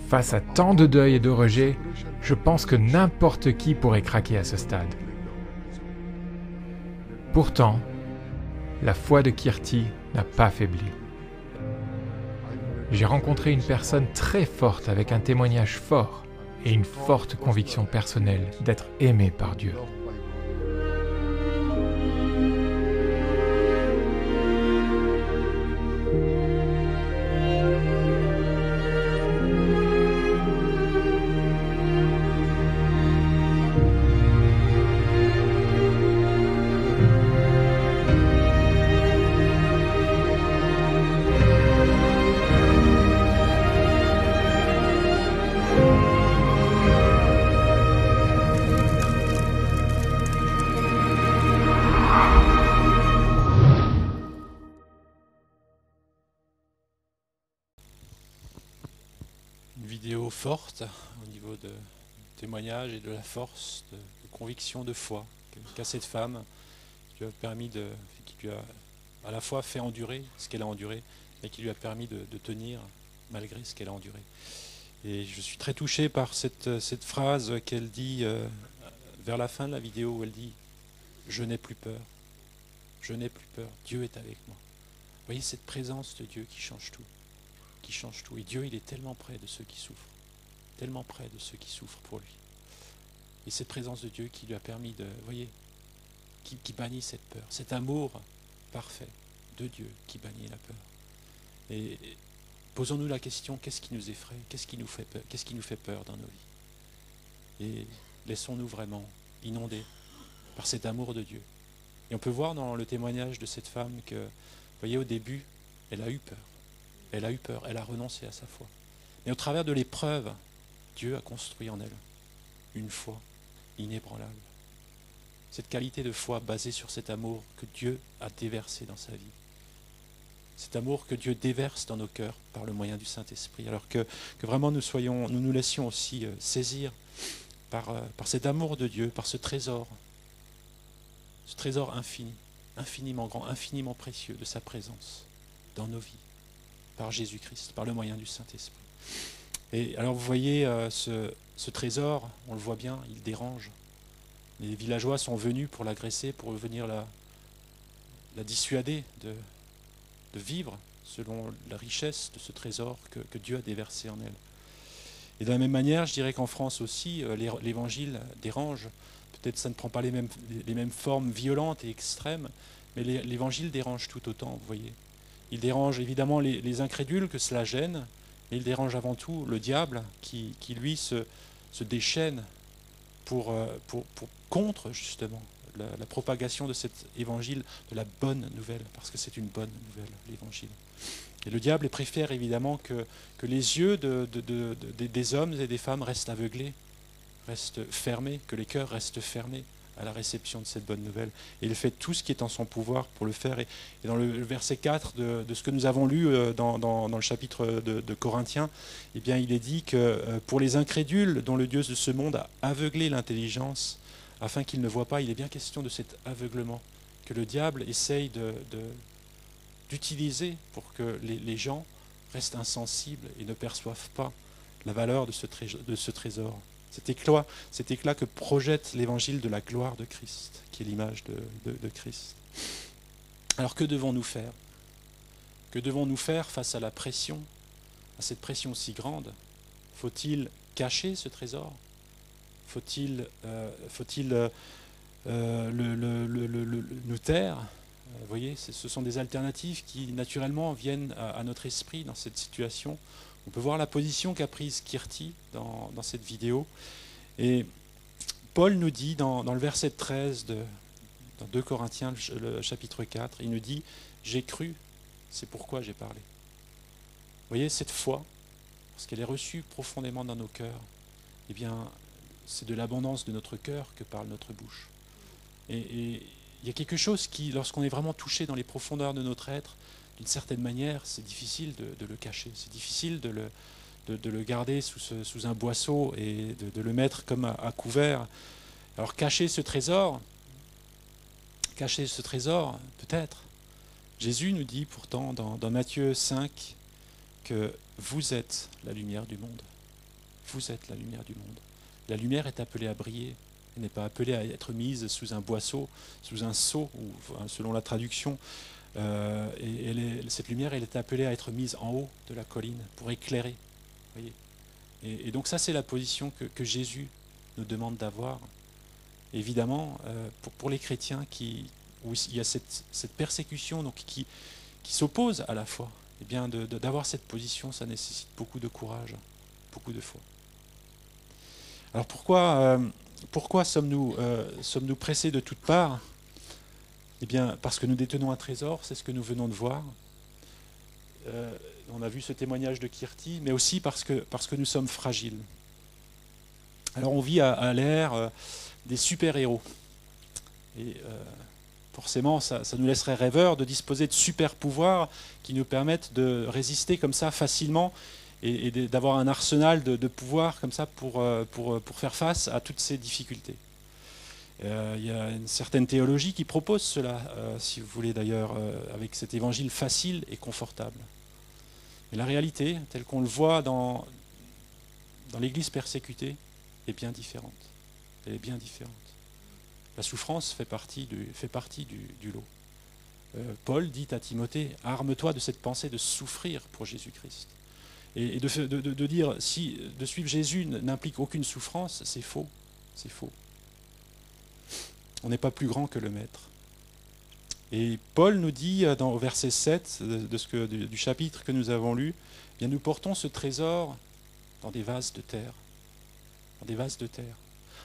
face à tant de deuil et de rejet, je pense que n'importe qui pourrait craquer à ce stade. Pourtant, la foi de Kirti n'a pas faibli. J'ai rencontré une personne très forte avec un témoignage fort et une forte conviction personnelle d'être aimé par Dieu. Vidéo forte au niveau de témoignage et de la force, de conviction, de foi qu'a cette femme qui lui a à la fois fait endurer ce qu'elle a enduré, mais qui lui a permis de tenir malgré ce qu'elle a enduré. Et je suis très touché par cette phrase qu'elle dit vers la fin de la vidéo où elle dit « Je n'ai plus peur, je n'ai plus peur, Dieu est avec moi ». Vous voyez cette présence de Dieu qui change tout. Qui change tout. Et Dieu, il est tellement près de ceux qui souffrent, tellement près de ceux qui souffrent pour lui. Et cette présence de Dieu qui lui a permis de, vous voyez, qui bannit cette peur, cet amour parfait de Dieu qui bannit la peur. Et posons-nous la question, qu'est-ce qui nous effraie, qu'est-ce qui nous fait peur dans nos vies? Et laissons-nous vraiment inonder par cet amour de Dieu. Et on peut voir dans le témoignage de cette femme que, vous voyez, au début, elle a eu peur. Elle a eu peur, elle a renoncé à sa foi. Mais au travers de l'épreuve, Dieu a construit en elle une foi inébranlable. Cette qualité de foi basée sur cet amour que Dieu a déversé dans sa vie. Cet amour que Dieu déverse dans nos cœurs par le moyen du Saint-Esprit. Alors que vraiment nous nous laissions aussi saisir par cet amour de Dieu, par ce trésor infini, infiniment grand, infiniment précieux de sa présence dans nos vies. Par Jésus-Christ, par le moyen du Saint-Esprit. Et alors vous voyez, ce trésor, on le voit bien, il dérange. Les villageois sont venus pour l'agresser, pour venir la dissuader de vivre selon la richesse de ce trésor que Dieu a déversé en elle. Et de la même manière, je dirais qu'en France aussi, l'évangile dérange. Peut-être ça ne prend pas les mêmes formes violentes et extrêmes, mais l'évangile dérange tout autant, vous voyez. Il dérange évidemment les incrédules que cela gêne, mais il dérange avant tout le diable qui lui se déchaîne contre justement la propagation de cet évangile, de la bonne nouvelle, parce que c'est une bonne nouvelle, l'évangile. Et le diable préfère évidemment que les yeux des hommes et des femmes restent aveuglés, restent fermés, que les cœurs restent fermés à la réception de cette bonne nouvelle. Et il fait tout ce qui est en son pouvoir pour le faire. Et dans le verset 4 de ce que nous avons lu dans le chapitre de Corinthiens, eh bien, il est dit que pour les incrédules dont le Dieu de ce monde a aveuglé l'intelligence, afin qu'ils ne voient pas, il est bien question de cet aveuglement que le diable essaye d'utiliser pour que les gens restent insensibles et ne perçoivent pas la valeur de ce trésor. Cet éclat que projette l'évangile de la gloire de Christ, qui est l'image de Christ. Alors que devons-nous faire? Que devons-nous faire face à la pression, à cette pression si grande? Faut-il cacher ce trésor? Faut-il nous taire? Vous voyez, ce sont des alternatives qui naturellement viennent à notre esprit dans cette situation. On peut voir la position qu'a prise Kirti dans cette vidéo. Et Paul nous dit dans le verset 13 dans 2 Corinthiens, le chapitre 4, il nous dit « j'ai cru, c'est pourquoi j'ai parlé. Vous voyez, cette foi, parce qu'elle est reçue profondément dans nos cœurs, eh bien, c'est de l'abondance de notre cœur que parle notre bouche. Et il y a quelque chose qui, lorsqu'on est vraiment touché dans les profondeurs de notre être, d'une certaine manière, c'est difficile de le cacher, c'est difficile de le garder sous un boisseau et de le mettre comme à couvert. Alors cacher ce trésor, peut-être. Jésus nous dit pourtant dans Matthieu 5 que vous êtes la lumière du monde. Vous êtes la lumière du monde. La lumière est appelée à briller. Elle n'est pas appelée à être mise sous un boisseau, sous un seau, ou selon la traduction. Cette lumière, elle est appelée à être mise en haut de la colline pour éclairer. Voyez. Et donc ça, c'est la position que Jésus nous demande d'avoir. Évidemment, pour les chrétiens où il y a cette persécution donc, qui s'oppose à la foi, eh bien d'avoir cette position, ça nécessite beaucoup de courage, beaucoup de foi. Alors pourquoi sommes-nous pressés de toutes parts? Eh bien, parce que nous détenons un trésor, c'est ce que nous venons de voir. On a vu ce témoignage de Kirti, mais aussi parce que nous sommes fragiles. Alors on vit à l'ère des super-héros. Et forcément, ça nous laisserait rêveurs de disposer de super-pouvoirs qui nous permettent de résister comme ça facilement et d'avoir un arsenal de pouvoirs comme ça pour faire face à toutes ces difficultés. Il y a une certaine théologie qui propose cela, si vous voulez d'ailleurs, avec cet évangile facile et confortable. Mais la réalité, telle qu'on le voit dans l'Église persécutée, est bien différente. Elle est bien différente. La souffrance fait partie du lot. Paul dit à Timothée, arme-toi de cette pensée de souffrir pour Jésus-Christ. Et de dire, si de suivre Jésus n'implique aucune souffrance, c'est faux. C'est faux. On n'est pas plus grand que le Maître. Et Paul nous dit, au verset 7 du chapitre que nous avons lu, eh bien nous portons ce trésor dans des vases de terre. Dans des vases de terre.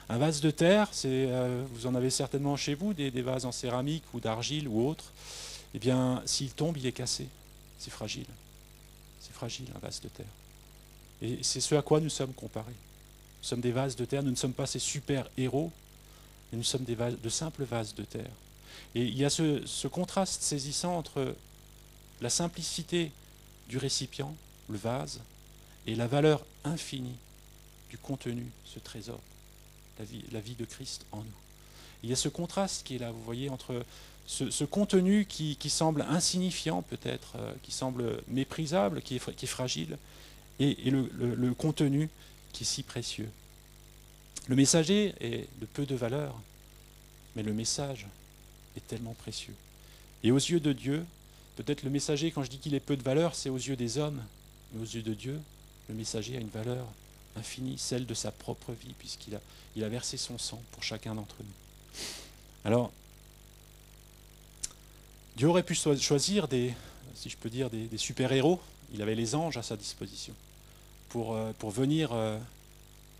Un vase de terre, vous en avez certainement chez vous, des vases en céramique ou d'argile ou autre. Eh bien, s'il tombe, il est cassé. C'est fragile. C'est fragile, un vase de terre. Et c'est ce à quoi nous sommes comparés. Nous sommes des vases de terre, nous ne sommes pas ces super-héros, mais nous sommes de simples vases de terre. Et il y a ce contraste saisissant entre la simplicité du récipient, le vase, et la valeur infinie du contenu, ce trésor, la vie de Christ en nous. Il y a ce contraste qui est là, vous voyez, entre ce contenu qui semble insignifiant peut-être, qui semble méprisable, qui est fragile, et le contenu qui est si précieux. Le messager est de peu de valeur, mais le message est tellement précieux. Et aux yeux de Dieu, peut-être le messager, quand je dis qu'il est peu de valeur, c'est aux yeux des hommes, mais aux yeux de Dieu, le messager a une valeur infinie, celle de sa propre vie, puisqu'il a versé son sang pour chacun d'entre nous. Alors, Dieu aurait pu choisir des super-héros. Il avait les anges à sa disposition pour venir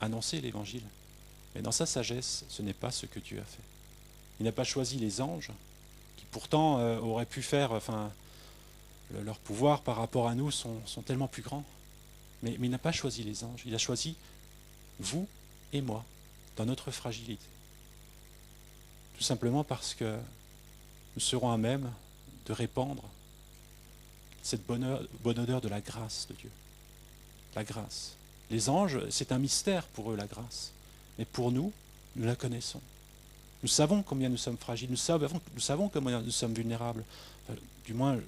annoncer l'évangile. Mais dans sa sagesse, ce n'est pas ce que Dieu a fait. Il n'a pas choisi les anges, qui pourtant auraient pu faire, leur pouvoir par rapport à nous sont tellement plus grands. Mais il n'a pas choisi les anges, il a choisi vous et moi, dans notre fragilité. Tout simplement parce que nous serons à même de répandre cette bonne odeur de la grâce de Dieu. La grâce. Les anges, c'est un mystère pour eux, la grâce. Mais pour nous, nous la connaissons. Nous savons combien nous sommes fragiles, nous savons combien nous sommes vulnérables. Du moins,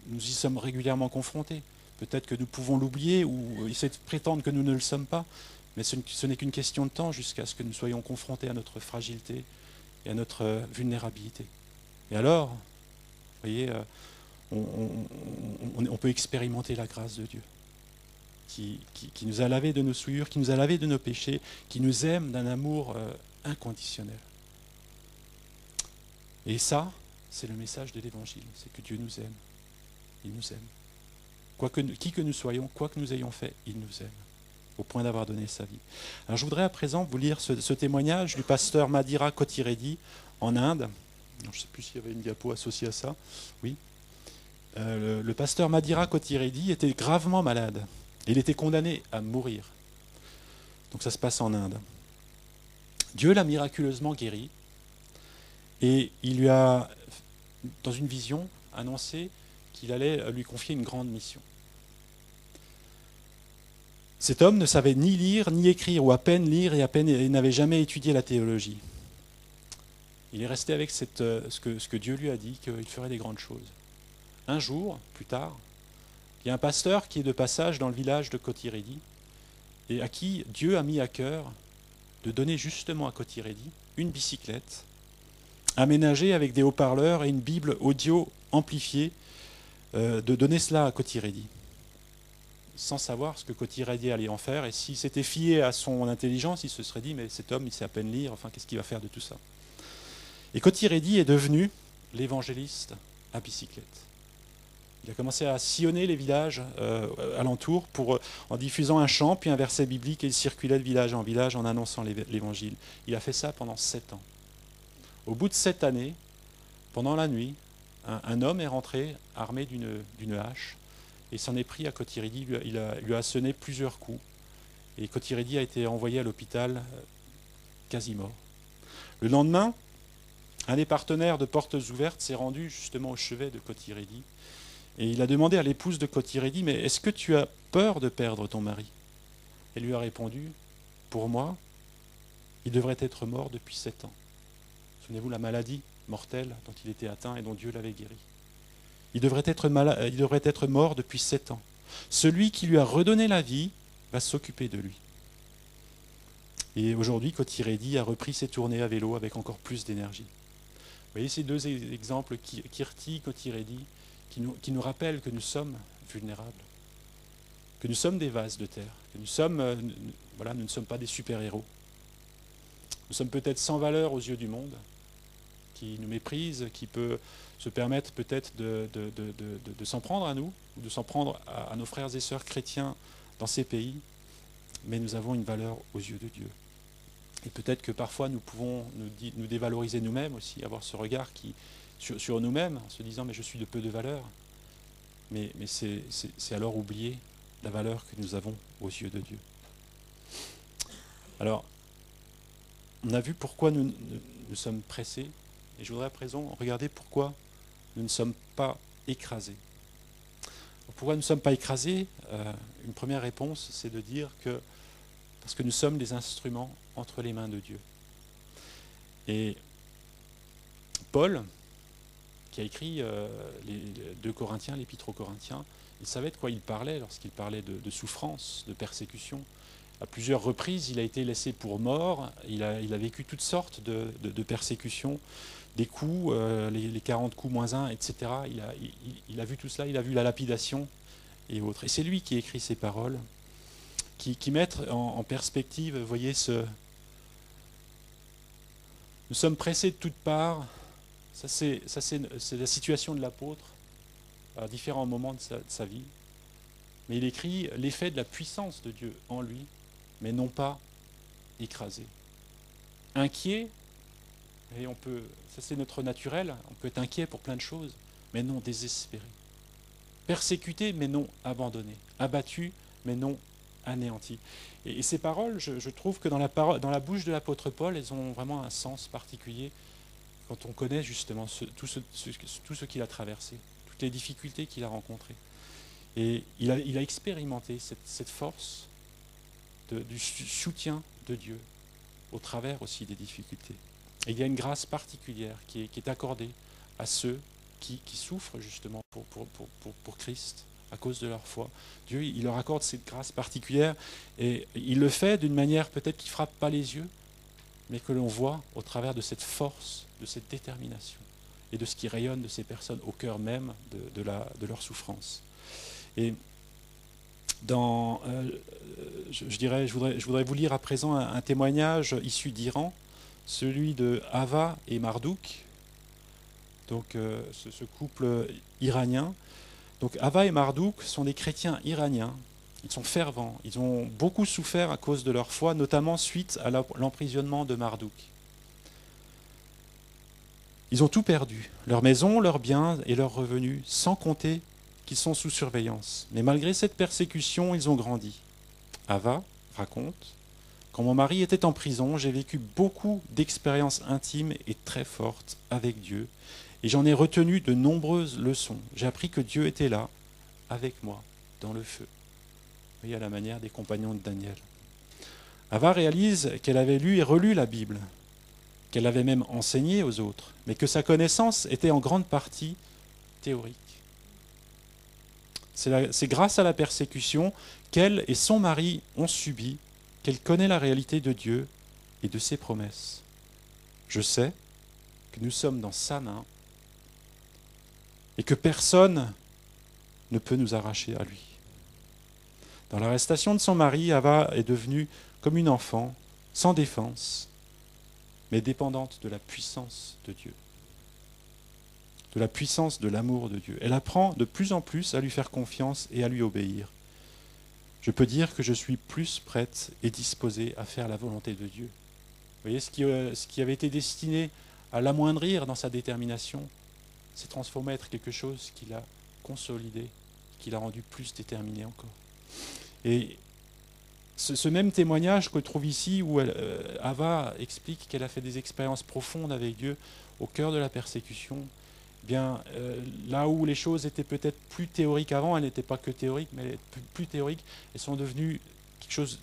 nous y sommes régulièrement confrontés. Peut-être que nous pouvons l'oublier ou essayer de prétendre que nous ne le sommes pas, mais ce n'est qu'une question de temps jusqu'à ce que nous soyons confrontés à notre fragilité et à notre vulnérabilité. Et alors, vous voyez, on peut expérimenter la grâce de Dieu, qui nous a lavés de nos souillures, qui nous a lavés de nos péchés, qui nous aime d'un amour inconditionnel. Et ça, c'est le message de l'Évangile, c'est que Dieu nous aime. Il nous aime. Qui que nous soyons, quoi que nous ayons fait, il nous aime, au point d'avoir donné sa vie. Alors je voudrais à présent vous lire ce témoignage du pasteur Madhira Kothiredi en Inde. Je ne sais plus s'il y avait une diapo associée à ça. Oui. le pasteur Madira Kotiredi était gravement malade. Il était condamné à mourir. Donc ça se passe en Inde. Dieu l'a miraculeusement guéri et il lui a, dans une vision, annoncé qu'il allait lui confier une grande mission. Cet homme ne savait ni lire ni écrire, ou à peine lire et n'avait jamais étudié la théologie. Il est resté avec ce que Dieu lui a dit, qu'il ferait des grandes choses. Un jour, plus tard, il y a un pasteur qui est de passage dans le village de Kotiredi et à qui Dieu a mis à cœur de donner justement à Kotiredi une bicyclette aménagée avec des haut-parleurs et une Bible audio amplifiée, de donner cela à Kotiredi, sans savoir ce que Kotiredi allait en faire. Et s'il s'était fié à son intelligence, il se serait dit, mais cet homme, il sait à peine lire, enfin, qu'est-ce qu'il va faire de tout ça? Et Kotiredi est devenu l'évangéliste à bicyclette. Il a commencé à sillonner les villages alentours en diffusant un chant, puis un verset biblique, et il circulait de village en village en annonçant l'évangile. Il a fait ça pendant 7 ans. Au bout de 7 années, pendant la nuit, un homme est rentré armé d'une hache et s'en est pris à Kotiredi. Il lui a asséné plusieurs coups. Et Kotiredi a été envoyé à l'hôpital quasi mort. Le lendemain, un des partenaires de Portes Ouvertes s'est rendu justement au chevet de Kotiredi. Et il a demandé à l'épouse de Kotiredi, mais est-ce que tu as peur de perdre ton mari? Elle lui a répondu, pour moi, il devrait être mort depuis 7 ans. Souvenez-vous la maladie mortelle dont il était atteint et dont Dieu l'avait guéri. Il devrait être mort depuis 7 ans. Celui qui lui a redonné la vie va s'occuper de lui. Et aujourd'hui, Kotiredi a repris ses tournées à vélo avec encore plus d'énergie. Vous voyez ces deux exemples, Kirti, Kotiredi, qui nous rappellent que nous sommes vulnérables, que nous sommes des vases de terre, que nous ne sommes pas des super-héros. Nous sommes peut-être sans valeur aux yeux du monde, qui nous méprise, qui peut se permettre peut-être de s'en prendre à nous, ou de s'en prendre à nos frères et sœurs chrétiens dans ces pays, mais nous avons une valeur aux yeux de Dieu. Et peut-être que parfois nous pouvons nous dévaloriser nous-mêmes aussi, avoir ce regard sur nous-mêmes, en se disant mais je suis de peu de valeur. Mais c'est alors oublier la valeur que nous avons aux yeux de Dieu. Alors, on a vu pourquoi nous sommes pressés, et je voudrais à présent regarder pourquoi nous ne sommes pas écrasés. Pourquoi nous ne sommes pas écrasés? Une première réponse, c'est de dire que parce que nous sommes des instruments entre les mains de Dieu. Et Paul, qui a écrit les 2 Corinthiens, l'épître aux Corinthiens, il savait de quoi il parlait lorsqu'il parlait de souffrance, de persécution. À plusieurs reprises, il a été laissé pour mort, il a vécu toutes sortes de persécutions, des coups, les 40 coups moins 1, etc. Il a vu tout cela, il a vu la lapidation et autres. Et c'est lui qui écrit ces paroles, qui mettent en perspective, vous voyez, nous sommes pressés de toutes parts. Ça c'est la situation de l'apôtre à différents moments de sa vie. Mais il écrit l'effet de la puissance de Dieu en lui, mais non pas écrasé. Inquiet, et ça c'est notre naturel, on peut être inquiet pour plein de choses, mais non désespéré. Persécuté, mais non abandonné. Abattu, mais non anéanti. Et ces paroles, je trouve que dans la bouche de l'apôtre Paul, elles ont vraiment un sens particulier quand on connaît justement tout ce qu'il a traversé, toutes les difficultés qu'il a rencontrées. Et il a expérimenté cette force du soutien de Dieu au travers aussi des difficultés. Et il y a une grâce particulière qui est accordée à ceux qui souffrent justement pour Christ à cause de leur foi. Dieu, il leur accorde cette grâce particulière et il le fait d'une manière peut-être qui ne frappe pas les yeux, mais que l'on voit au travers de cette force, de cette détermination et de ce qui rayonne de ces personnes au cœur même de leur souffrance. Et je voudrais vous lire à présent un témoignage issu d'Iran, celui de Ava et Mardouk, donc ce couple iranien. Donc Ava et Mardouk sont des chrétiens iraniens, ils sont fervents, ils ont beaucoup souffert à cause de leur foi, notamment suite à l'emprisonnement de Mardouk. Ils ont tout perdu, leur maison, leurs biens et leurs revenus, sans compter qu'ils sont sous surveillance. Mais malgré cette persécution, ils ont grandi. Ava raconte, « Quand mon mari était en prison, j'ai vécu beaucoup d'expériences intimes et très fortes avec Dieu, et j'en ai retenu de nombreuses leçons. J'ai appris que Dieu était là, avec moi, dans le feu. » Vous voyez, à la manière des compagnons de Daniel. Ava réalise qu'elle avait lu et relu la Bible, qu'elle l'avait même enseignée aux autres, mais que sa connaissance était en grande partie théorique. C'est grâce à la persécution qu'elle et son mari ont subi qu'elle connaît la réalité de Dieu et de ses promesses. Je sais que nous sommes dans sa main et que personne ne peut nous arracher à lui. Dans l'arrestation de son mari, Ava est devenue comme une enfant, sans défense, mais dépendante de la puissance de Dieu, de la puissance de l'amour de Dieu. Elle apprend de plus en plus à lui faire confiance et à lui obéir. Je peux dire que je suis plus prête et disposée à faire la volonté de Dieu. Vous voyez, ce qui avait été destiné à l'amoindrir dans sa détermination, s'est transformé à être quelque chose qui l'a consolidé, qui l'a rendu plus déterminé encore. Et ce même témoignage que trouve ici, où Ava explique qu'elle a fait des expériences profondes avec Dieu au cœur de la persécution, eh bien, là où les choses étaient peut-être plus théoriques avant, elles n'étaient pas que théoriques, mais elles étaient plus théoriques, elles sont devenues quelque chose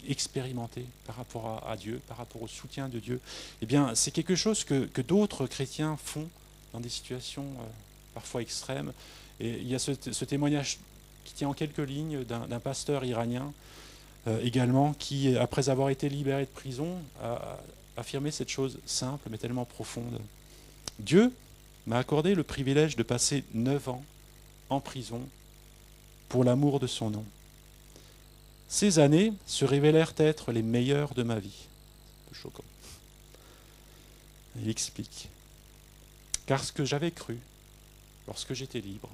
expérimenté par rapport à Dieu, par rapport au soutien de Dieu. Eh bien, c'est quelque chose que d'autres chrétiens font dans des situations parfois extrêmes. Et il y a ce témoignage qui tient en quelques lignes d'un pasteur iranien également, qui, après avoir été libéré de prison, a affirmé cette chose simple mais tellement profonde. Dieu m'a accordé le privilège de passer 9 ans en prison pour l'amour de son nom. Ces années se révélèrent être les meilleures de ma vie. Un peu choquant. Il explique. Car ce que j'avais cru, lorsque j'étais libre,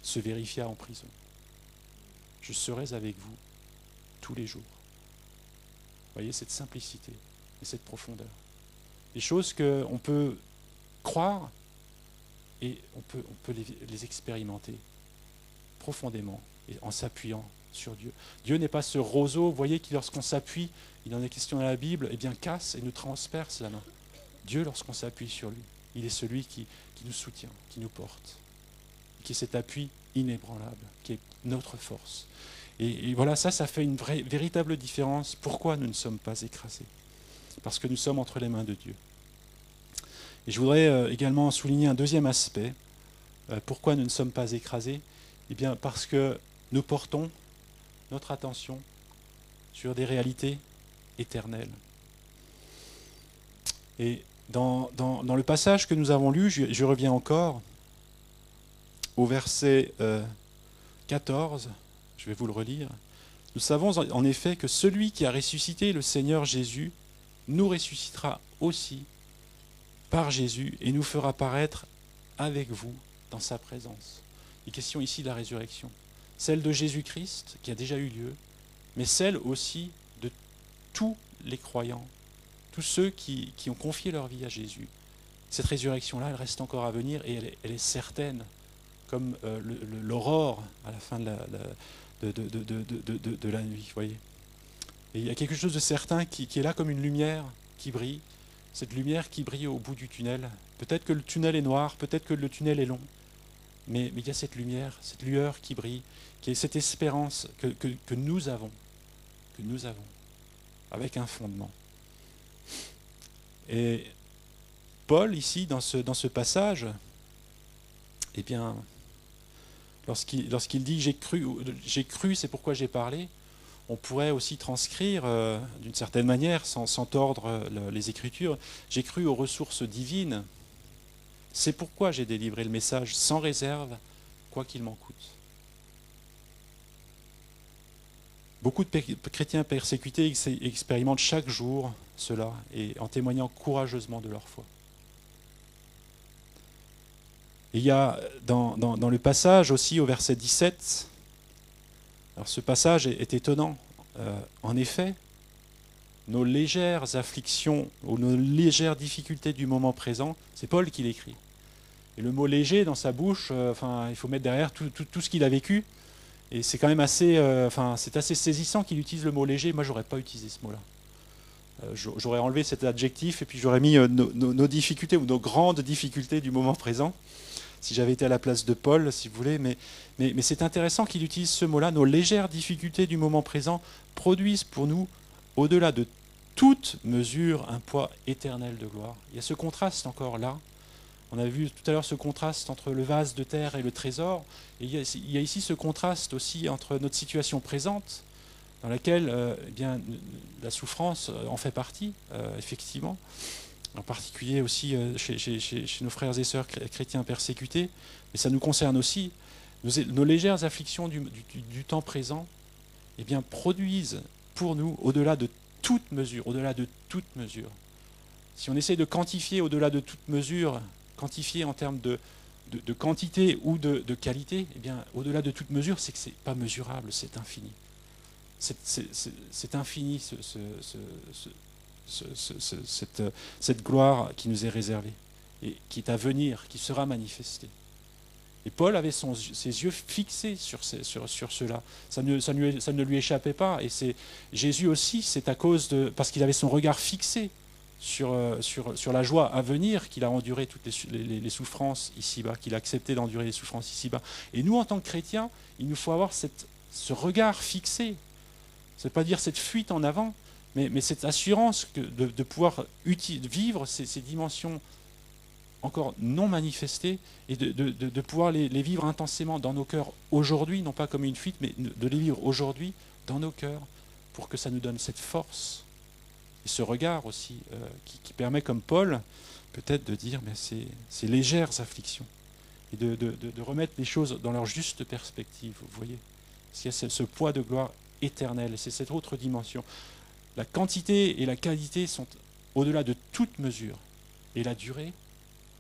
se vérifia en prison. Je serai avec vous tous les jours. Vous voyez cette simplicité et cette profondeur. Des choses qu'on peut croire et on peut les expérimenter profondément et en s'appuyant sur Dieu. Dieu n'est pas ce roseau, vous voyez, qui lorsqu'on s'appuie, il en est question dans la Bible, eh bien casse et nous transperce la main. Dieu, lorsqu'on s'appuie sur lui, il est celui qui nous soutient, qui nous porte, qui est cet appui inébranlable, qui est notre force. Et voilà, ça fait une véritable différence. Pourquoi nous ne sommes pas écrasés? Parce que nous sommes entre les mains de Dieu. Et je voudrais également souligner un deuxième aspect. Pourquoi nous ne sommes pas écrasés? Eh bien, parce que nous portons notre attention sur des réalités éternelles. Et dans le passage que nous avons lu, je reviens encore au verset 14, je vais vous le relire. Nous savons en effet que celui qui a ressuscité le Seigneur Jésus nous ressuscitera aussi par Jésus et nous fera paraître avec vous dans sa présence. Il est question ici de la résurrection, celle de Jésus-Christ qui a déjà eu lieu, mais celle aussi de tous les croyants, tous ceux qui ont confié leur vie à Jésus. Cette résurrection-là, elle reste encore à venir et elle est certaine, comme l'aurore à la fin de la nuit. Vous voyez. Et il y a quelque chose de certain qui est là comme une lumière qui brille, cette lumière qui brille au bout du tunnel. Peut-être que le tunnel est noir, peut-être que le tunnel est long, mais il y a cette lumière, cette lueur qui brille, qui est cette espérance que nous avons, avec un fondement. Et Paul, ici, dans ce passage, eh bien, lorsqu'il dit « j'ai cru, c'est pourquoi j'ai parlé », on pourrait aussi transcrire, d'une certaine manière, sans tordre les Écritures, « j'ai cru aux ressources divines, c'est pourquoi j'ai délivré le message sans réserve, quoi qu'il m'en coûte ». Beaucoup de chrétiens persécutés expérimentent chaque jour cela, et en témoignant courageusement de leur foi. Et il y a dans le passage aussi au verset 17, alors ce passage est étonnant. En effet, nos légères afflictions ou nos légères difficultés du moment présent, c'est Paul qui l'écrit. Et le mot léger dans sa bouche, il faut mettre derrière tout ce qu'il a vécu. Et c'est quand même assez, c'est assez saisissant qu'il utilise le mot léger. Moi, j'aurais pas utilisé ce mot-là. J'aurais enlevé cet adjectif et puis j'aurais mis nos difficultés ou nos grandes difficultés du moment présent, si j'avais été à la place de Paul, si vous voulez. Mais c'est intéressant qu'il utilise ce mot-là. Nos légères difficultés du moment présent produisent pour nous, au-delà de toute mesure, un poids éternel de gloire. Il y a ce contraste encore là. On a vu tout à l'heure ce contraste entre le vase de terre et le trésor. Et il y a ici ce contraste aussi entre notre situation présente, dans laquelle la souffrance en fait partie, effectivement, en particulier aussi chez nos frères et sœurs chrétiens persécutés, mais ça nous concerne aussi. Nos légères afflictions du temps présent produisent pour nous, au-delà de toute mesure, si on essaie de quantifier au-delà de toute mesure, quantifier en termes de quantité ou de qualité, au-delà de toute mesure, c'est que ce n'est pas mesurable, c'est infini. C'est infini cette gloire qui nous est réservée et qui est à venir, qui sera manifestée. Et Paul avait ses yeux fixés sur cela. Ça ne lui échappait pas. Et Jésus aussi, c'est à cause parce qu'il avait son regard fixé sur la joie à venir, qu'il a enduré toutes les souffrances ici-bas, qu'il a accepté d'endurer les souffrances ici-bas. Et nous, en tant que chrétiens, il nous faut avoir ce regard fixé. Ça ne veut pas dire cette fuite en avant, mais cette assurance de pouvoir vivre ces dimensions encore non manifestées et de pouvoir les vivre intensément dans nos cœurs aujourd'hui, non pas comme une fuite, mais de les vivre aujourd'hui dans nos cœurs pour que ça nous donne cette force et ce regard aussi qui permet, comme Paul, peut-être de dire mais ces légères afflictions et de remettre les choses dans leur juste perspective, vous voyez. Parce qu'il y a ce poids de gloire éternelle, c'est cette autre dimension. La quantité et la qualité sont au-delà de toute mesure. Et la durée,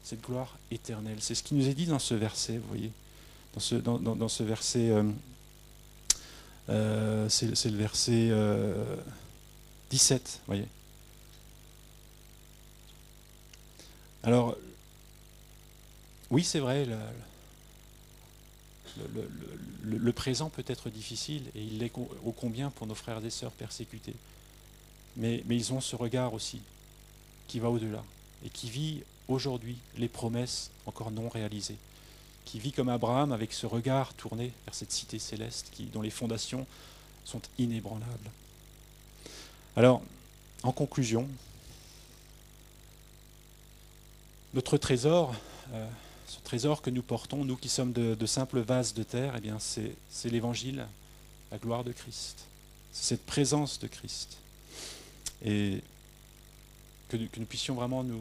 cette gloire éternelle. C'est ce qui nous est dit dans ce verset, vous voyez. Dans ce verset, c'est le verset 17, vous voyez. Alors, oui, c'est vrai, le présent peut être difficile, et il l'est ô combien pour nos frères et sœurs persécutés. Mais ils ont ce regard aussi, qui va au-delà, et qui vit aujourd'hui les promesses encore non réalisées, qui vit comme Abraham avec ce regard tourné vers cette cité céleste dont les fondations sont inébranlables. Alors, en conclusion, notre trésor, ce trésor que nous portons, nous qui sommes de simples vases de terre, eh bien c'est l'évangile, la gloire de Christ. C'est cette présence de Christ. Et que nous puissions vraiment nous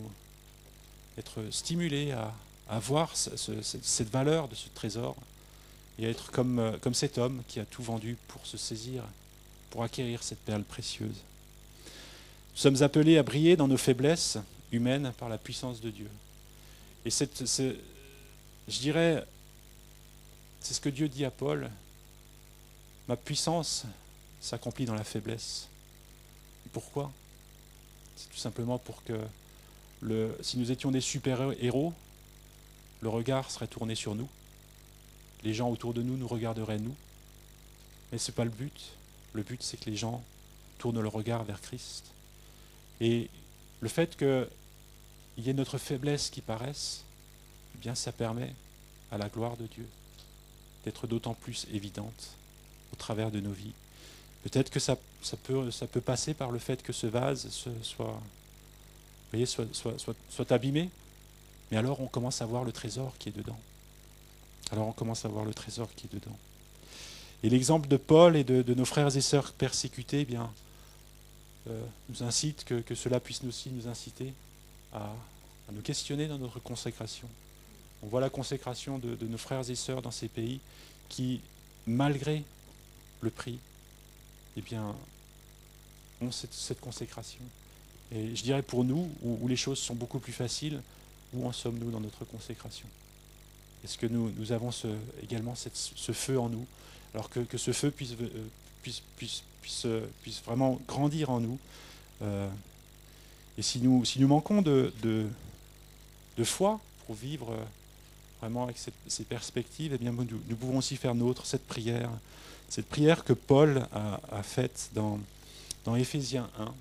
être stimulés à voir cette valeur de ce trésor et à être comme cet homme qui a tout vendu pour se saisir, pour acquérir cette perle précieuse. Nous sommes appelés à briller dans nos faiblesses humaines par la puissance de Dieu. Et je dirais, c'est ce que Dieu dit à Paul, ma puissance s'accomplit dans la faiblesse. Pourquoi ? C'est tout simplement pour que si nous étions des super-héros, le regard serait tourné sur nous. Les gens autour de nous nous regarderaient nous. Mais ce n'est pas le but. Le but, c'est que les gens tournent le regard vers Christ. Et le fait qu'il y ait notre faiblesse qui paraisse, eh bien, ça permet à la gloire de Dieu d'être d'autant plus évidente au travers de nos vies. Peut-être que ça peut passer par le fait que ce vase soit abîmé, mais alors on commence à voir le trésor qui est dedans. Et l'exemple de Paul et de nos frères et sœurs persécutés, eh bien, nous incite que cela puisse aussi nous inciter à nous questionner dans notre consécration. On voit la consécration de nos frères et sœurs dans ces pays qui, malgré le prix, eh bien, ont cette consécration. Et je dirais pour nous, où les choses sont beaucoup plus faciles, où en sommes-nous dans notre consécration ? Est-ce que nous avons également ce feu en nous, alors que ce feu puisse vraiment grandir en nous, Et si nous manquons de foi pour vivre vraiment avec ces perspectives, eh bien, nous pouvons aussi faire nôtre cette prière que Paul a faite dans Éphésiens 1.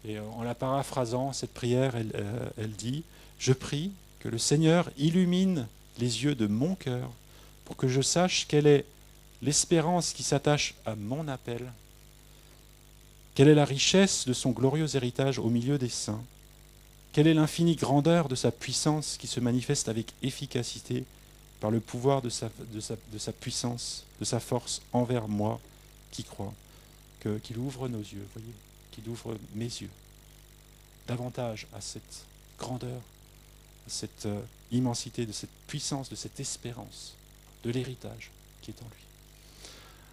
Et en la paraphrasant, cette prière, elle dit « Je prie que le Seigneur illumine les yeux de mon cœur pour que je sache quelle est l'espérance qui s'attache à mon appel, quelle est la richesse de son glorieux héritage au milieu des saints, quelle est l'infinie grandeur de sa puissance qui se manifeste avec efficacité par le pouvoir de sa puissance, de sa force envers moi qui crois. » Qu'il ouvre nos yeux, voyez, qu'il ouvre mes yeux davantage à cette grandeur, à cette immensité, de cette puissance, de cette espérance, de l'héritage qui est en lui.